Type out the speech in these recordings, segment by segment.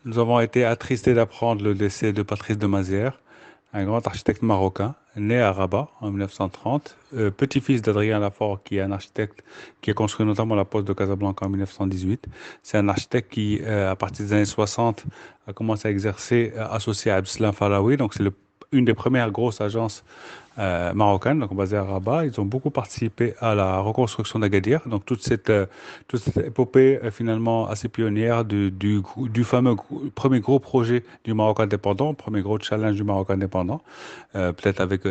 Nous avons été attristés d'apprendre le décès de Patrice de Mazières, un grand architecte marocain, né à Rabat en 1930, petit-fils d'Adrien Lafort, qui est un architecte qui a construit notamment la poste de Casablanca en 1918. C'est un architecte qui, à partir des années 60, a commencé à exercer associé à Abdeslam Faraoui. Donc, une des premières grosses agences marocaines, donc basée à Rabat. Ils ont beaucoup participé à la reconstruction d'Agadir. Donc toute cette épopée finalement assez pionnière du fameux premier gros projet du Maroc indépendant, premier gros challenge du Maroc indépendant, peut-être avec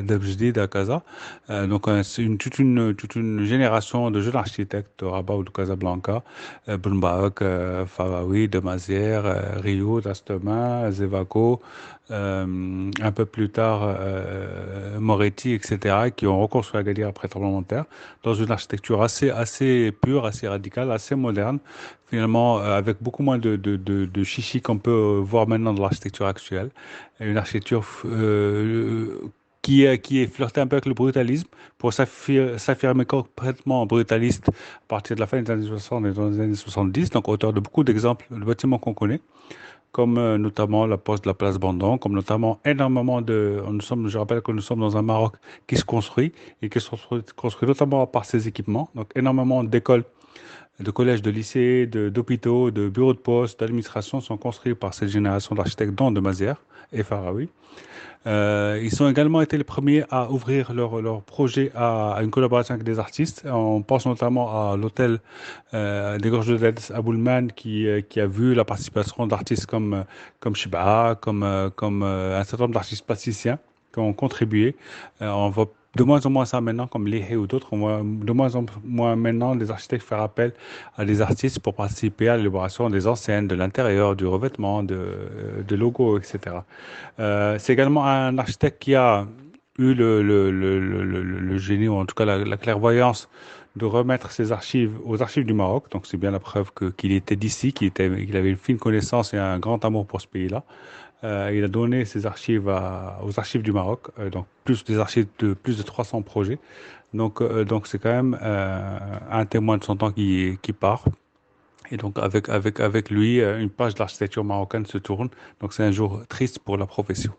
Deb Jdid à Casa. C'est toute une génération de jeunes architectes de Rabat ou de Casablanca, Benbarak, Faraoui, de Mazières, Rio, Dastema, Zevako, un peu plus tard Moretti, etc., qui ont reconstruit Agadir après tremblement de terre, dans une architecture assez pure, assez radicale, assez moderne, finalement avec beaucoup moins de chichi qu'on peut voir maintenant dans l'architecture actuelle. Et une architecture qui est flirtée un peu avec le brutalisme pour s'affirmer complètement brutaliste à partir de la fin des années 60 et dans les années 70, donc auteur de beaucoup d'exemples de bâtiments qu'on connaît comme notamment la poste de la place Bandon, comme notamment énormément je rappelle que nous sommes dans un Maroc qui se construit et qui se construit notamment par ses équipements, donc énormément d'écoles, de collèges, de lycées, d'hôpitaux, de bureaux de poste, d'administration sont construits par cette génération d'architectes, dont de Mazières et Faraoui. Ils ont également été les premiers à ouvrir leur projet à une collaboration avec des artistes. On pense notamment à l'hôtel des Gorges de Lens à Boulman qui a vu la participation d'artistes comme Shiba, comme un certain nombre d'artistes plasticiens qui ont contribué. On voit de moins en moins ça maintenant, comme Lehe ou d'autres. On voit de moins en moins maintenant des architectes faire appel à des artistes pour participer à l'élaboration des enseignes, de l'intérieur, du revêtement, de logos, etc. C'est également un architecte qui a eu le génie, ou en tout cas la clairvoyance, de remettre ses archives aux archives du Maroc. Donc c'est bien la preuve qu'il était d'ici, qu'il avait une fine connaissance et un grand amour pour ce pays-là. Il a donné ses archives aux archives du Maroc, donc plus des archives de plus de 300 projets. Donc c'est quand même un témoin de son temps qui part. Et donc avec lui, une page de l'architecture marocaine se tourne. Donc c'est un jour triste pour la profession.